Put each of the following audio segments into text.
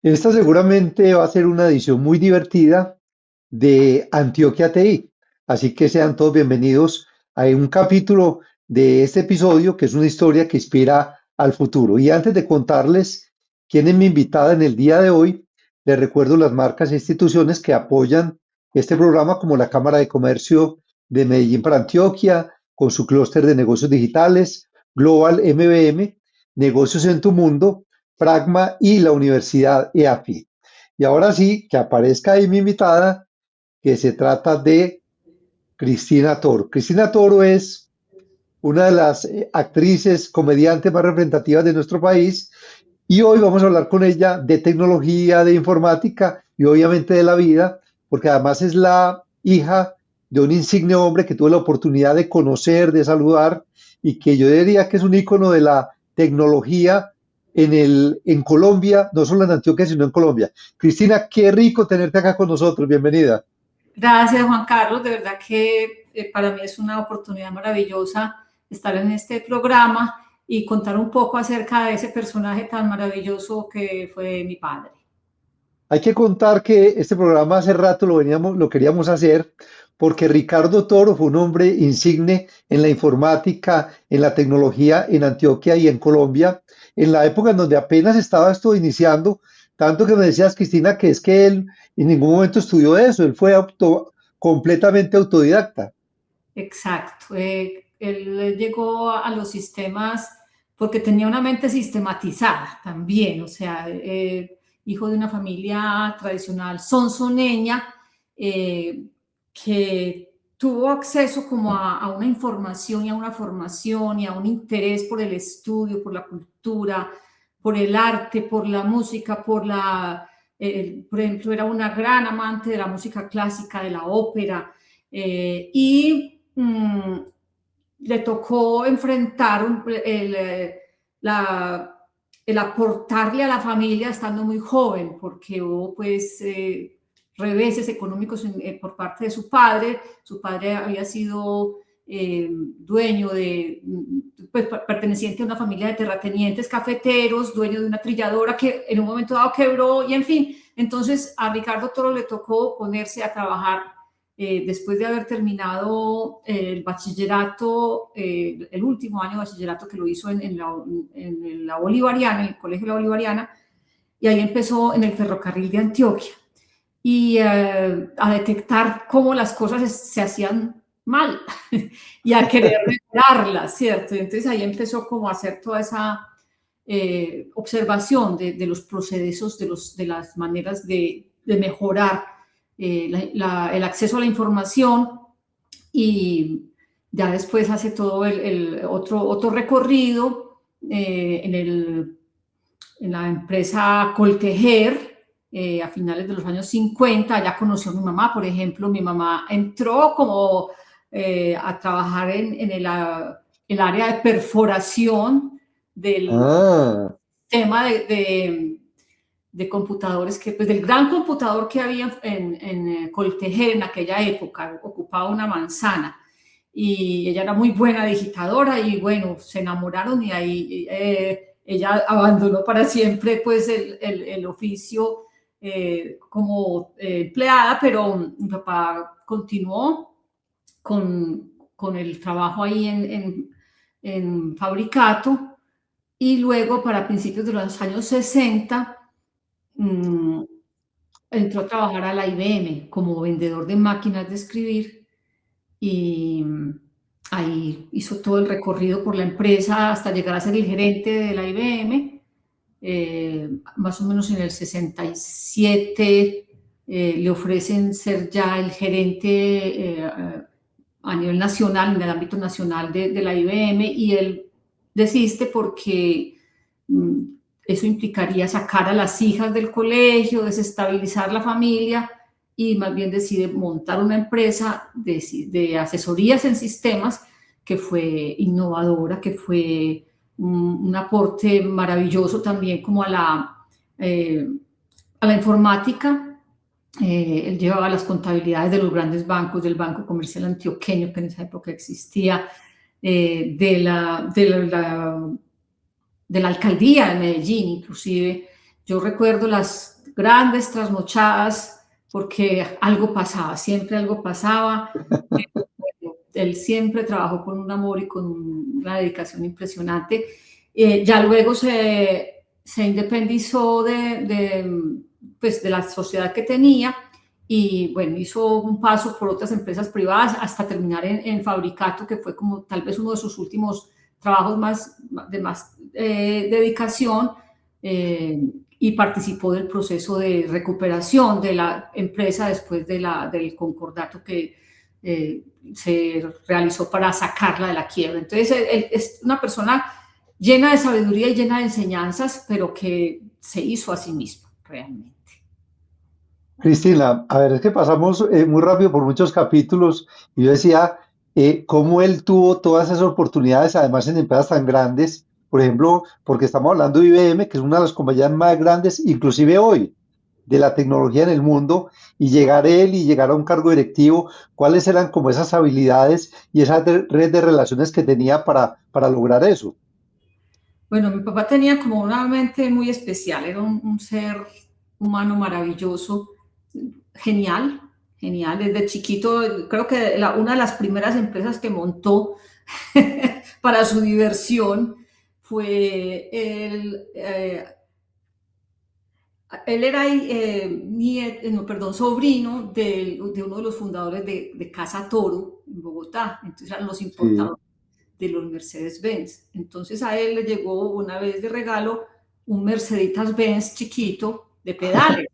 Esta seguramente va a ser una edición muy divertida de Antioquia TI. Así que sean todos bienvenidos a un capítulo de este episodio que es una historia que inspira al futuro. Y antes de contarles quién es mi invitada en el día de hoy, les recuerdo las marcas e instituciones que apoyan este programa, como la Cámara de Comercio de Medellín para Antioquia, con su clúster de negocios digitales, Global MBM, Negocios en tu Mundo, Pragma y la Universidad EAFIT. Y ahora sí, que aparezca ahí mi invitada, que se trata de Cristina Toro. Cristina Toro es una de las actrices, comediantes más representativas de nuestro país y hoy vamos a hablar con ella de tecnología, de informática y obviamente de la vida, porque además es la hija de un insigne hombre que tuve la oportunidad de conocer, de saludar y que yo diría que es un ícono de la tecnología en Colombia, no solo en Antioquia, sino en Colombia. Cristina, qué rico tenerte acá con nosotros. Bienvenida. Gracias, Juan Carlos. De verdad que para mí es una oportunidad maravillosa estar en este programa y contar un poco acerca de ese personaje tan maravilloso que fue mi padre. Hay que contar que este programa hace rato lo queríamos hacer porque Ricardo Toro fue un hombre insigne en la informática, en la tecnología en Antioquia y en Colombia, en la época en donde apenas estaba esto iniciando, tanto que me decías, Cristina, que es que él en ningún momento estudió eso, él fue completamente autodidacta. Exacto. Él llegó a los sistemas porque tenía una mente sistematizada también, o sea, hijo de una familia tradicional sonsoneña, que tuvo acceso como a una información y a una formación y a un interés por el estudio, por la cultura, por el arte, por la música, por ejemplo, era una gran amante de la música clásica, de la ópera, y le tocó enfrentar el aportarle a la familia estando muy joven, porque hubo pues reveses económicos por parte de su padre. Su padre había sido dueño pues perteneciente a una familia de terratenientes cafeteros, dueño de una trilladora que en un momento dado quebró y en fin. Entonces a Ricardo Toro le tocó ponerse a trabajar después de haber terminado el bachillerato, el último año de bachillerato que lo hizo en la Bolivariana, en el Colegio de la Bolivariana, y ahí empezó en el ferrocarril de Antioquia y a detectar cómo las cosas se hacían mal y a querer mejorarlas, ¿cierto? Entonces ahí empezó como a hacer toda esa observación de los procesos, de las maneras de mejorar el acceso a la información, y ya después hace todo el otro recorrido en la empresa Coltejer. A finales de los años 50, ya conoció a mi mamá, por ejemplo. Mi mamá entró como a trabajar en el área de perforación del Ah, tema de computadores, que pues del gran computador que había en Coltejer en aquella época, ocupaba una manzana, y ella era muy buena digitadora y bueno, se enamoraron y ahí ella abandonó para siempre pues el oficio como empleada, pero mi papá continuó con el trabajo ahí en Fabricato, y luego para principios de los años 60 mmm, entró a trabajar a la IBM como vendedor de máquinas de escribir, y ahí hizo todo el recorrido por la empresa hasta llegar a ser el gerente de la IBM. Más o menos en el 67 le ofrecen ser ya el gerente a nivel nacional, en el ámbito nacional de la IBM, y él desiste porque mm, eso implicaría sacar a las hijas del colegio, desestabilizar la familia, y más bien decide montar una empresa de asesorías en sistemas que fue innovadora, que fue un aporte maravilloso también como a la informática. Él llevaba las contabilidades de los grandes bancos, del Banco Comercial Antioqueño, que en esa época existía, de la alcaldía de Medellín, inclusive. Yo recuerdo grandes trasnochadas, porque algo pasaba, siempre algo pasaba. Él siempre trabajó con un amor y con una dedicación impresionante. Ya luego se independizó pues, de la sociedad que tenía y bueno, hizo un paso por otras empresas privadas hasta terminar en Fabricato, que fue como tal vez uno de sus últimos trabajos de más dedicación, y participó del proceso de recuperación de la empresa después del concordato que se realizó para sacarla de la quiebra. Entonces, él es una persona llena de sabiduría y llena de enseñanzas, pero que se hizo a sí mismo realmente. Cristina, a ver, es que pasamos muy rápido por muchos capítulos y yo decía cómo él tuvo todas esas oportunidades, además en empresas tan grandes, por ejemplo, porque estamos hablando de IBM, que es una de las compañías más grandes, inclusive hoy, de la tecnología en el mundo, y llegar él y llegar a un cargo directivo, ¿cuáles eran como esas habilidades y esa red de relaciones que tenía para lograr eso? Bueno, mi papá tenía como una mente muy especial, era un ser humano maravilloso, genial, genial. Desde chiquito, creo que una de las primeras empresas que montó para su diversión fue él era no, perdón, sobrino de uno de los fundadores de Casa Toro en Bogotá, entonces eran los Sí, importadores de los Mercedes-Benz. Entonces a él le llegó una vez de regalo un Mercedes-Benz chiquito de pedales.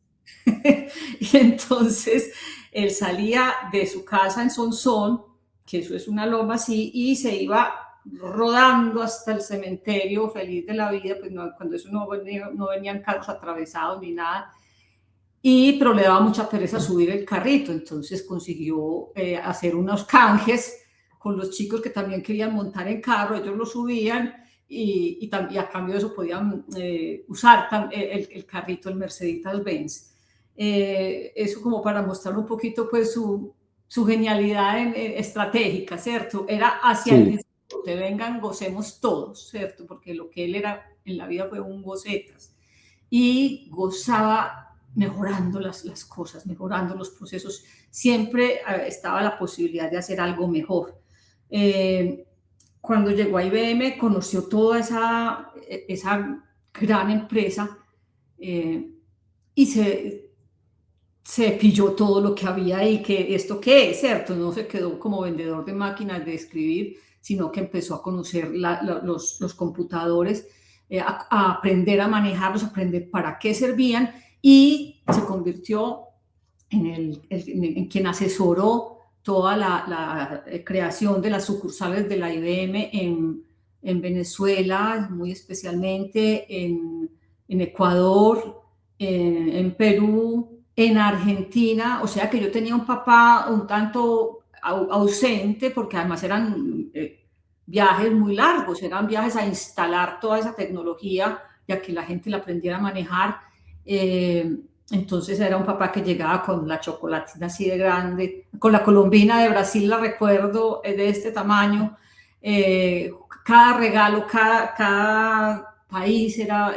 Y entonces él salía de su casa en Sonsón, que eso es una loma así, y se iba rodando hasta el cementerio, feliz de la vida, pues no, cuando eso no venían carros atravesados ni nada, pero le daba mucha pereza subir el carrito, entonces consiguió hacer unos canjes con los chicos que también querían montar en carro, ellos lo subían y a cambio de eso podían usar el carrito, el Mercedes-Benz. Eso como para mostrar un poquito pues su genialidad estratégica, ¿cierto? Era hacia el sí. disfrute, vengan, gocemos todos, ¿cierto? Porque lo que él era en la vida fue un gocetas y gozaba mejorando las cosas, mejorando los procesos. Siempre estaba la posibilidad de hacer algo mejor. Eh, Cuando llegó a IBM, conoció toda esa gran empresa eh, y se pilló todo lo que había ahí, que esto qué es, ¿cierto? No se quedó como vendedor de máquinas de escribir, sino que empezó a conocer los computadores, a aprender a manejarlos, a aprender para qué servían y se convirtió en quien asesoró toda la creación de las sucursales de la IBM en Venezuela, muy especialmente en Ecuador, en Perú, en Argentina, o sea que yo tenía un papá un tanto ausente porque además eran viajes muy largos, eran viajes a instalar toda esa tecnología y a que la gente la aprendiera a manejar. Entonces era un papá que llegaba con la chocolatina así de grande, con la colombina de Brasil, la recuerdo, de este tamaño. Eh, Cada regalo, cada país era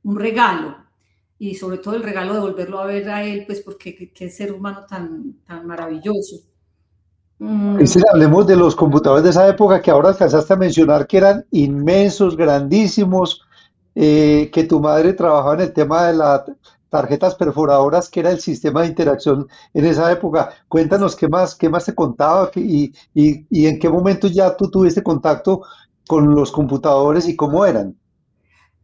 un regalo y sobre todo el regalo de volverlo a ver a él, pues porque qué ser humano tan maravilloso. Mm, Cristina, hablemos de los computadores de esa época que ahora alcanzaste a mencionar que eran inmensos, grandísimos, que tu madre trabajaba en el tema de las tarjetas perforadoras, que era el sistema de interacción en esa época. Cuéntanos qué más te contaba y en qué momento ya tú tuviste contacto con los computadores y cómo eran.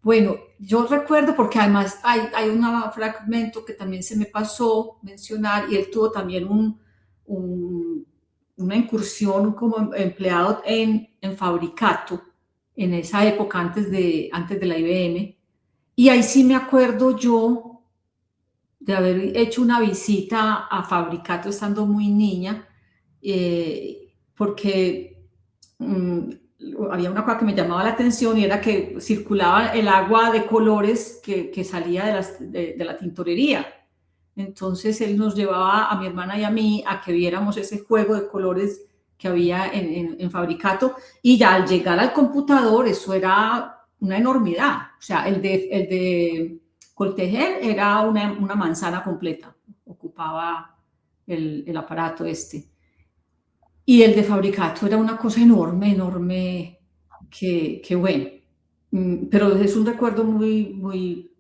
bueno, yo recuerdo porque además hay un fragmento que también se me pasó mencionar y él tuvo también un, una incursión como empleado en Fabricato en esa época antes de la IBM. Y ahí sí me acuerdo yo de haber hecho una visita a Fabricato estando muy niña, porque mm, había una cosa que me llamaba la atención y era que circulaba el agua de colores que salía de la tintorería. Entonces él nos llevaba a mi hermana y a mí a que viéramos ese juego de colores que había en Fabricato y ya al llegar al computador eso era una enormidad. O sea, el de Coltejer era una manzana completa, ocupaba el aparato este. Y el de Fabricato era una cosa enorme, enorme, que bueno. Pero es un recuerdo muy, muy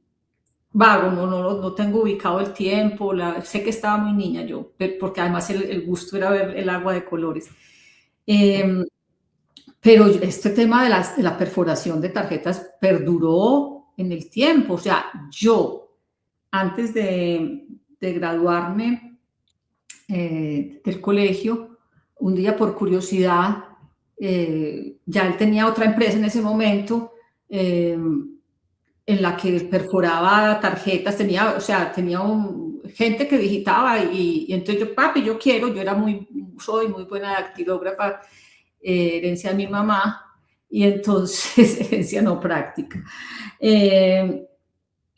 vago, no tengo ubicado el tiempo, sé que estaba muy niña yo, porque además el gusto era ver el agua de colores. Pero este tema de la perforación de tarjetas perduró en el tiempo. O sea, yo, antes de graduarme del colegio, un día por curiosidad, ya él tenía otra empresa en ese momento, en la que perforaba tarjetas, tenía gente que digitaba y entonces yo, papi, yo soy muy buena dactilógrafa, herencia de mi mamá, y entonces, herencia no práctica. Y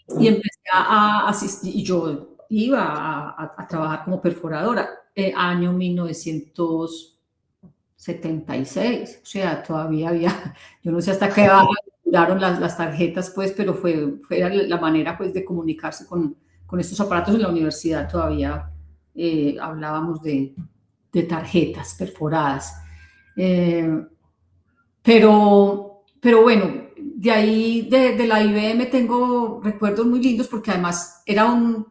empecé a asistir, y yo iba a trabajar como perforadora, año 1976, o sea, todavía había, yo no sé hasta qué edad duraron las tarjetas, pues, pero fue la manera, pues, de comunicarse con estos aparatos. En la universidad todavía hablábamos de tarjetas perforadas. Pero bueno, de ahí, de la IBM tengo recuerdos muy lindos porque además era una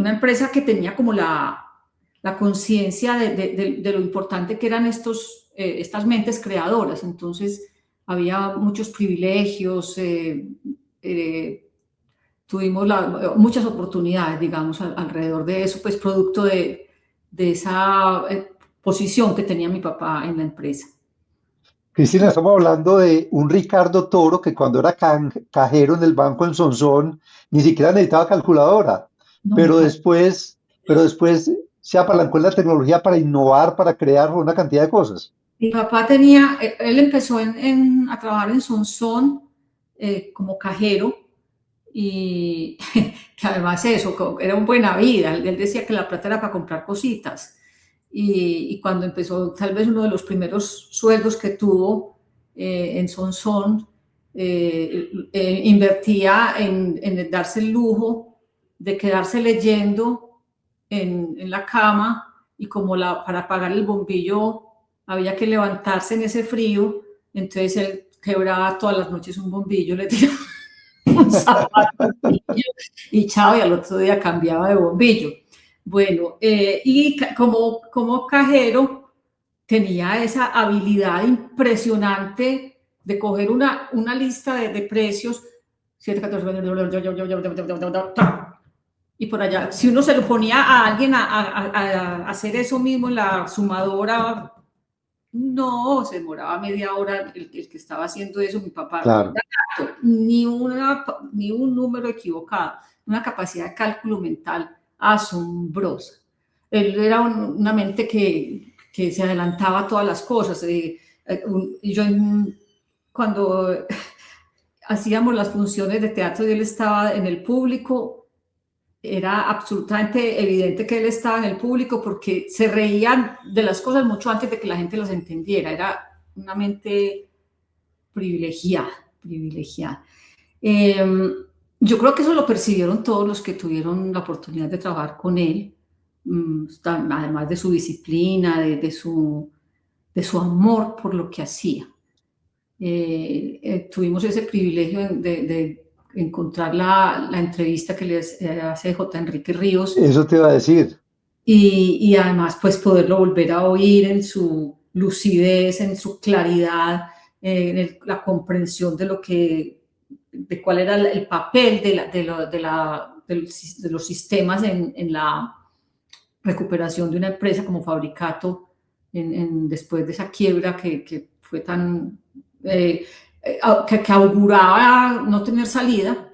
empresa que tenía como la conciencia de lo importante que eran estas mentes creadoras. Entonces había muchos privilegios, tuvimos muchas oportunidades, digamos, alrededor de eso, pues producto de esa posición que tenía mi papá en la empresa. Cristina, estamos hablando de un Ricardo Toro que cuando era cajero en el banco en Sonsón ni siquiera necesitaba calculadora, No, pero después, se apalancó en la tecnología para innovar, para crear una cantidad de cosas. Mi papá él empezó a trabajar en Sonsón como cajero y que además era una buena vida. Él decía que la plata era para comprar cositas. Y cuando empezó, tal vez uno de los primeros sueldos que tuvo en Sonsón, invertía en darse el lujo de quedarse leyendo en la cama, y como para apagar el bombillo había que levantarse en ese frío, entonces él quebraba todas las noches un bombillo, le tiraba un zapato y chao, y al otro día cambiaba de bombillo. Bueno, y como cajero tenía esa habilidad impresionante de coger una lista de precios, 7, 14, y por allá, si uno se lo ponía a alguien a hacer eso mismo en la sumadora, no, se demoraba media hora el que estaba haciendo eso. Mi papá, Claro. ni un número equivocado, una capacidad de cálculo mental asombrosa. Él era una mente que se adelantaba a todas las cosas. Y yo, cuando hacíamos las funciones de teatro y él estaba en el público, era absolutamente evidente que él estaba en el público porque se reían de las cosas mucho antes de que la gente las entendiera. Era una mente privilegiada. Yo creo que eso lo percibieron todos los que tuvieron la oportunidad de trabajar con él, además de su disciplina, de su amor por lo que hacía. Tuvimos ese privilegio de encontrar la entrevista que les hace J. Enrique Ríos. Eso te iba a decir. Y además, pues, poderlo volver a oír en su lucidez, en su claridad, en la comprensión de cuál era el papel de los sistemas en la recuperación de una empresa como Fabricato después de esa quiebra que fue tan... que auguraba no tener salida,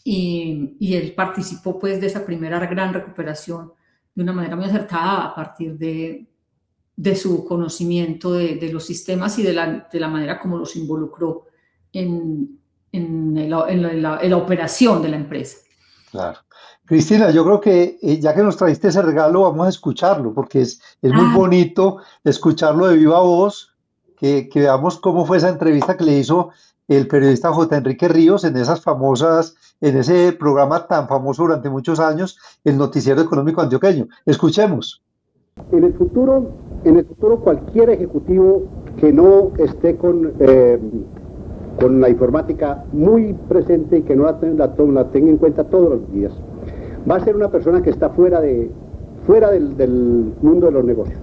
y él participó, pues, de esa primera gran recuperación de una manera muy acertada a partir de su conocimiento de los sistemas y de la manera como los involucró en la operación de la empresa. Claro. Cristina, yo creo que ya que nos trajiste ese regalo, vamos a escucharlo, porque es muy bonito escucharlo de viva voz, que veamos cómo fue esa entrevista que le hizo el periodista J. Enrique Ríos en ese programa tan famoso durante muchos años, el Noticiero Económico Antioqueño. Escuchemos. En el futuro, cualquier ejecutivo que no esté con la informática muy presente y que no la tenga en cuenta todos los días, va a ser una persona que está fuera del mundo de los negocios.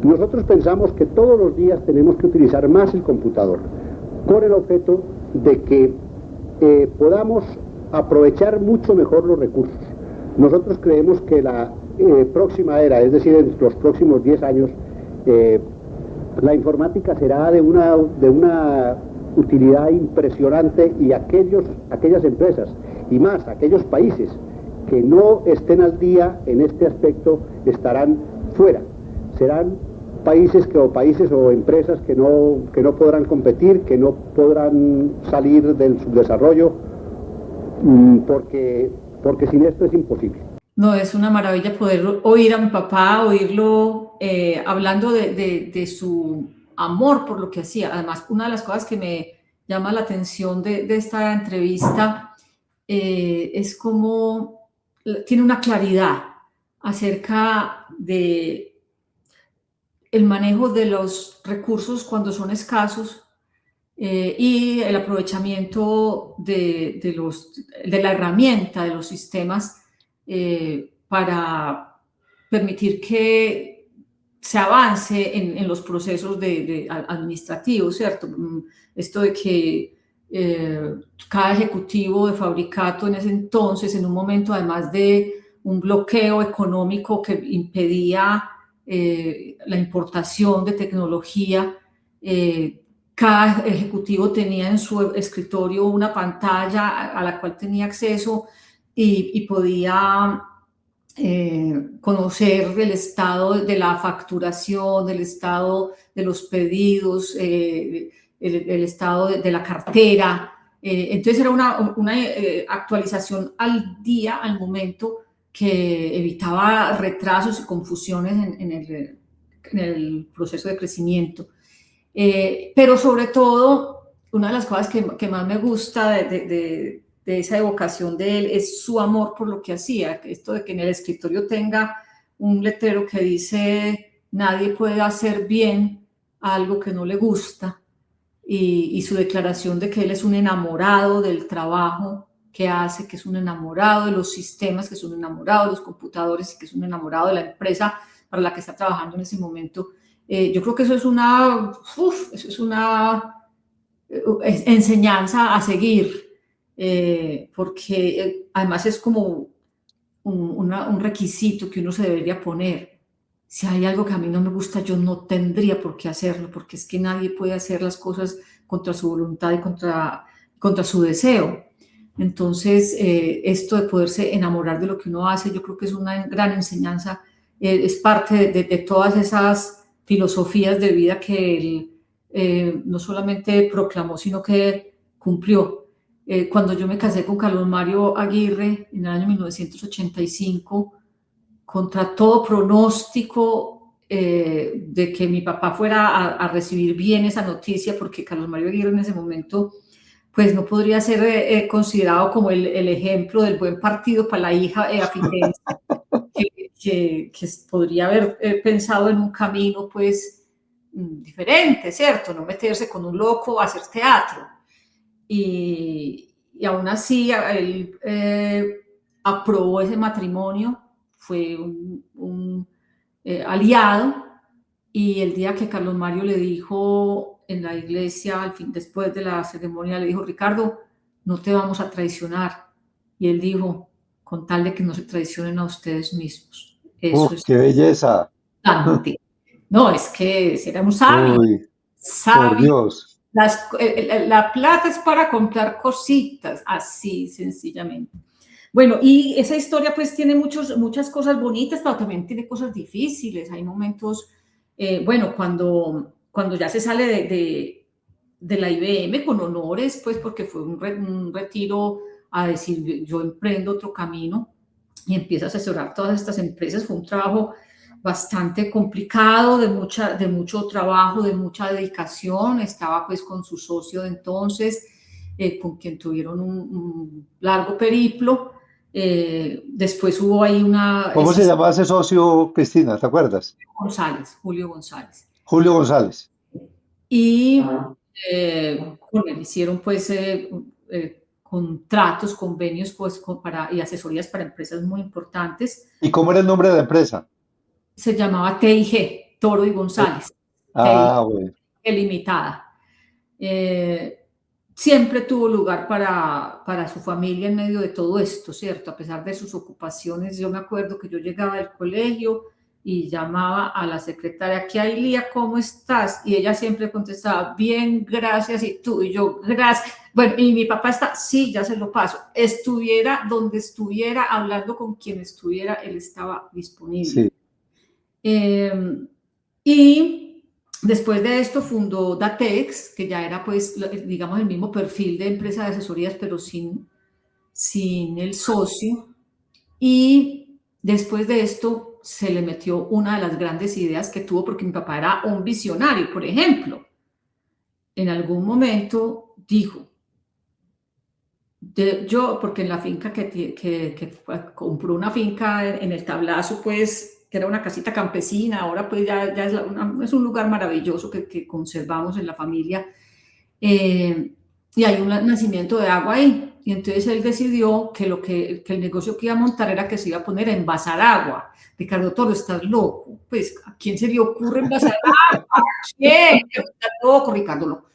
Nosotros pensamos que todos los días tenemos que utilizar más el computador, con el objeto de que podamos aprovechar mucho mejor los recursos. Nosotros creemos que la próxima era, es decir, en los próximos 10 años, la informática será de una utilidad impresionante, y aquellas empresas y más aquellos países que no estén al día en este aspecto estarán fuera. Serán países o empresas que no podrán competir, que no podrán salir del subdesarrollo, porque sin esto es imposible. No, es una maravilla poder oír a mi papá, oírlo hablando de su amor por lo que hacía. Además, una de las cosas que me llama la atención de esta entrevista es cómo tiene una claridad acerca de el manejo de los recursos cuando son escasos, y el aprovechamiento de la herramienta, de los sistemas, para permitir que se avance en los procesos administrativos, ¿cierto? Esto de que cada ejecutivo de Fabricato en ese entonces, en un momento además de un bloqueo económico que impedía la importación de tecnología, cada ejecutivo tenía en su escritorio una pantalla a la cual tenía acceso y podía conocer el estado de la facturación, del estado de los pedidos, el estado de la cartera. Entonces era una actualización al día, al momento, que evitaba retrasos y confusiones en el proceso de crecimiento. Pero sobre todo, una de las cosas que más me gusta de esa evocación de él es su amor por lo que hacía. Esto de que en el escritorio tenga un letrero que dice: nadie puede hacer bien algo que no le gusta, y su declaración de que él es un enamorado del trabajo que hace, que es un enamorado de los sistemas, que es un enamorado de los computadores, que es un enamorado de la empresa para la que está trabajando en ese momento. Yo creo que eso es una enseñanza a seguir, porque además es como un requisito que uno se debería poner. Si hay algo que a mí no me gusta, yo no tendría por qué hacerlo, porque es que nadie puede hacer las cosas contra su voluntad y contra su deseo. Entonces, esto de poderse enamorar de lo que uno hace, yo creo que es una gran enseñanza, es parte de todas esas filosofías de vida que él no solamente proclamó, sino que cumplió. Cuando yo me casé con Carlos Mario Aguirre en el año 1985, contra todo pronóstico de que mi papá fuera a recibir bien esa noticia, porque Carlos Mario Aguirre en ese momento pues no podría ser considerado como el ejemplo del buen partido para la hija afitense, que podría haber pensado en un camino pues diferente, ¿cierto? No meterse con un loco a hacer teatro. Y aún así él aprobó ese matrimonio, fue un aliado, y el día que Carlos Mario le dijo en la iglesia, al fin, después de la ceremonia, le dijo: Ricardo, no te vamos a traicionar. Y él dijo: con tal de que no se traicionen a ustedes mismos. Eso es ¡Qué belleza! bastante. No, es que era un sabio. Uy, por Sabio. Dios. La plata es para comprar cositas, así sencillamente. Bueno, y esa historia pues tiene muchas cosas bonitas, pero también tiene cosas difíciles. Hay momentos, bueno, cuando ya se sale de la IBM con honores, pues porque fue un retiro a decir: yo emprendo otro camino, y empieza a asesorar todas estas empresas. Fue un trabajo bastante complicado, de mucho trabajo, de mucha dedicación. Estaba pues con su socio de entonces, con quien tuvieron un largo periplo. Después hubo ahí una... ¿Cómo se llama ese socio, Cristina? ¿Te acuerdas? González, Julio González. Julio González. Y con él hicieron pues contratos, convenios pues, y asesorías para empresas muy importantes. ¿Y cómo era el nombre de la empresa? Se llamaba TIG, Toro y González. Ah, bueno. Limitada. Siempre tuvo lugar para su familia en medio de todo esto, ¿cierto? A pesar de sus ocupaciones. Yo me acuerdo que yo llegaba del colegio y llamaba a la secretaria, ¿qué hay, Lía? ¿Cómo estás? Y ella siempre contestaba, bien, gracias, y tú, y yo, gracias. Bueno, y mi papá está, sí, ya se lo paso. Estuviera donde estuviera, hablando con quien estuviera, él estaba disponible. Sí. Y después de esto fundó Datex, que ya era, pues, digamos, el mismo perfil de empresa de asesorías, pero sin el socio. Y después de esto se le metió una de las grandes ideas que tuvo, porque mi papá era un visionario, por ejemplo. En algún momento dijo, porque en la finca que compró una finca en el Tablazo, pues, que era una casita campesina, ahora pues ya es un lugar maravilloso que conservamos en la familia, y hay un nacimiento de agua ahí. Y entonces él decidió que el negocio que iba a montar era que se iba a poner a envasar agua. Ricardo Toro, estás loco. Pues, ¿a quién se le ocurre envasar agua? ¿Quién? Estás loco, Ricardo, loco.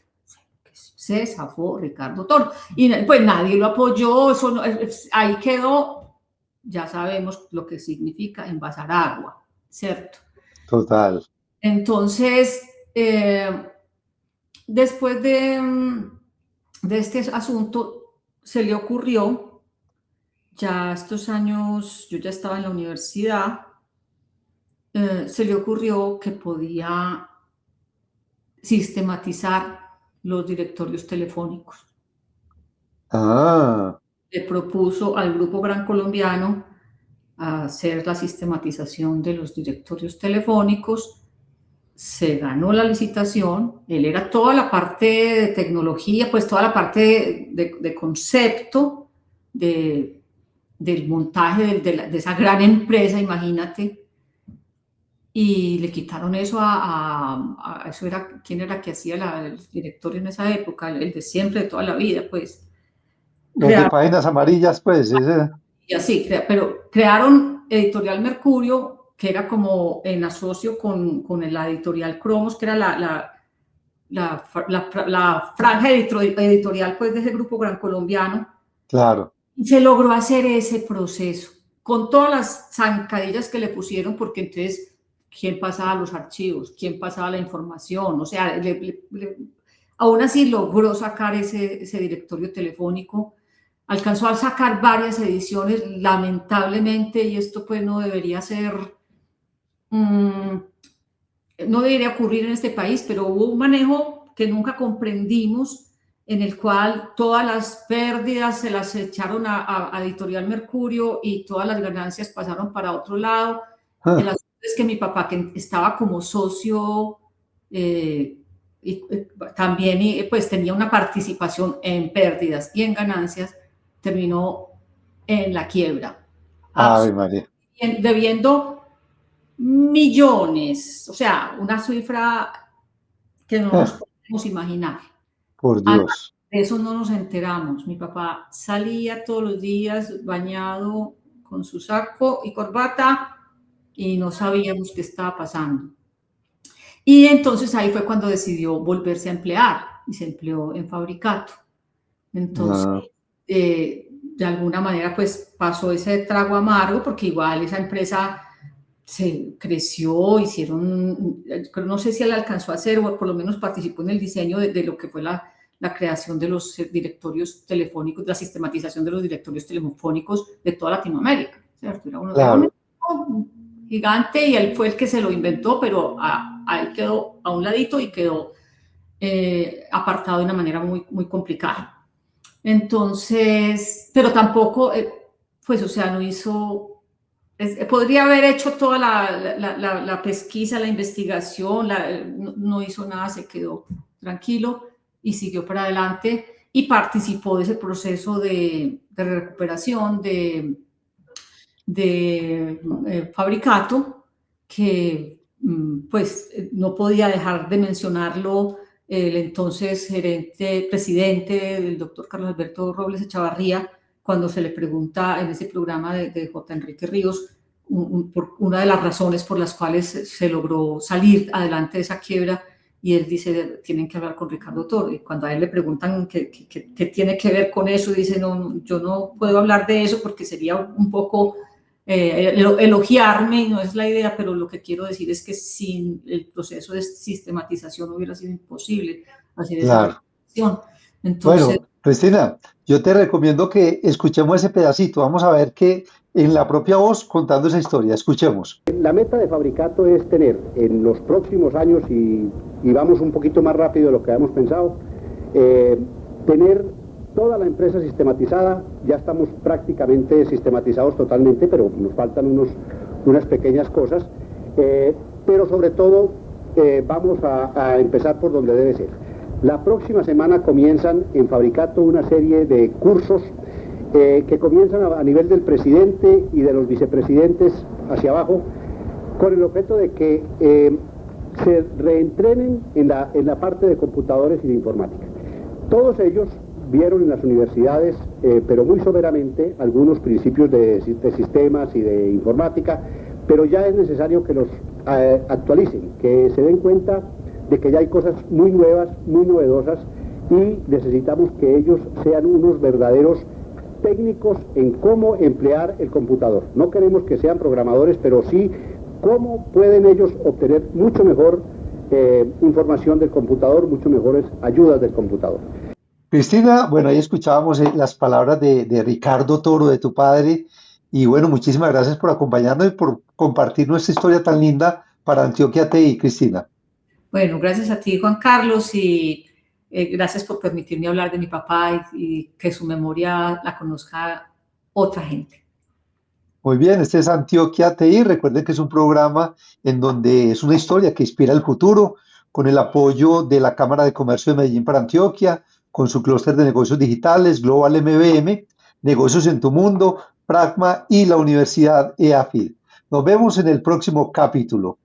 Se zafó Ricardo Toro. Y pues nadie lo apoyó. Eso no, ahí quedó. Ya sabemos lo que significa envasar agua, ¿cierto? Total. Entonces, después de este asunto, se le ocurrió, ya estos años, yo ya estaba en la universidad, se le ocurrió que podía sistematizar los directorios telefónicos. Ah. Le propuso al Grupo Gran Colombiano hacer la sistematización de los directorios telefónicos. Se ganó la licitación, él era toda la parte de tecnología, pues toda la parte de concepto, del montaje de esa gran empresa, imagínate, y le quitaron eso eso era, ¿quién era que hacía el directorio en esa época? El de siempre, de toda la vida, pues. Los de páginas amarillas, pues. Y así, pero crearon Editorial Mercurio, que era como en asocio con la editorial Cromos, que era la franja editorial pues, de ese Grupo Gran Colombiano. Claro. Y se logró hacer ese proceso, con todas las zancadillas que le pusieron, porque entonces, ¿quién pasaba los archivos? ¿Quién pasaba la información? O sea, aún así logró sacar ese directorio telefónico. Alcanzó a sacar varias ediciones, lamentablemente, y esto pues no debería ser... no debería ocurrir en este país, pero hubo un manejo que nunca comprendimos, en el cual todas las pérdidas se las echaron a Editorial Mercurio y todas las ganancias pasaron para otro lado. El asunto es que mi papá, que estaba como socio, también pues tenía una participación en pérdidas y en ganancias, terminó en la quiebra. Ay, María. Debiendo millones, o sea, una cifra que no nos podemos imaginar. Por Dios. De eso no nos enteramos. Mi papá salía todos los días bañado con su saco y corbata y no sabíamos qué estaba pasando. Y entonces ahí fue cuando decidió volverse a emplear y se empleó en Fabricato. Entonces, de alguna manera, pues pasó ese trago amargo, porque igual esa empresa se creció, no sé si él alcanzó a hacer, o por lo menos participó en el diseño de lo que fue la creación de los directorios telefónicos, la sistematización de los directorios telefónicos de toda Latinoamérica, ¿cierto? Era un gigante y él fue el que se lo inventó, pero ahí quedó a un ladito y quedó apartado de una manera muy, muy complicada. Entonces, pero tampoco, pues, o sea, no hizo... podría haber hecho toda la pesquisa, la investigación, no hizo nada, se quedó tranquilo y siguió para adelante. y participó de ese proceso de recuperación de Fabricato, que pues no podía dejar de mencionarlo el entonces presidente, el doctor Carlos Alberto Robles Echavarría, cuando se le pregunta en ese programa de J. Enrique Ríos por una de las razones por las cuales se logró salir adelante de esa quiebra, y él dice, tienen que hablar con Ricardo Toro. Y cuando a él le preguntan qué tiene que ver con eso, dice, no, yo no puedo hablar de eso porque sería un poco elogiarme, y no es la idea, pero lo que quiero decir es que sin el proceso de sistematización hubiera sido imposible hacer esa Claro. reflexión. Entonces, Bueno, Cristina, yo te recomiendo que escuchemos ese pedacito. Vamos a ver que en la propia voz contando esa historia. Escuchemos. La meta de Fabricato es tener en los próximos años, y vamos un poquito más rápido de lo que habíamos pensado, tener toda la empresa sistematizada. Ya estamos prácticamente sistematizados totalmente, pero nos faltan unas pequeñas cosas, pero sobre todo vamos a empezar por donde debe ser. La próxima semana comienzan en Fabricato una serie de cursos que comienzan a nivel del presidente y de los vicepresidentes hacia abajo, con el objeto de que se reentrenen en la parte de computadores y de informática. Todos ellos vieron en las universidades, pero muy soberamente, algunos principios de sistemas y de informática, pero ya es necesario que los actualicen, que se den cuenta de que ya hay cosas muy nuevas, muy novedosas, y necesitamos que ellos sean unos verdaderos técnicos en cómo emplear el computador. No queremos que sean programadores, pero sí cómo pueden ellos obtener mucho mejor información del computador, mucho mejores ayudas del computador. Cristina, bueno, ahí escuchábamos las palabras de Ricardo Toro, de tu padre, y bueno, muchísimas gracias por acompañarnos y por compartir nuestra historia tan linda para Antioquia TI, Cristina. Bueno, gracias a ti, Juan Carlos, y gracias por permitirme hablar de mi papá y que su memoria la conozca otra gente. Muy bien, este es Antioquia TI. Recuerden que es un programa en donde es una historia que inspira el futuro, con el apoyo de la Cámara de Comercio de Medellín para Antioquia, con su clúster de negocios digitales, Global MBM, Negocios en tu Mundo, Pragma y la Universidad EAFID. Nos vemos en el próximo capítulo.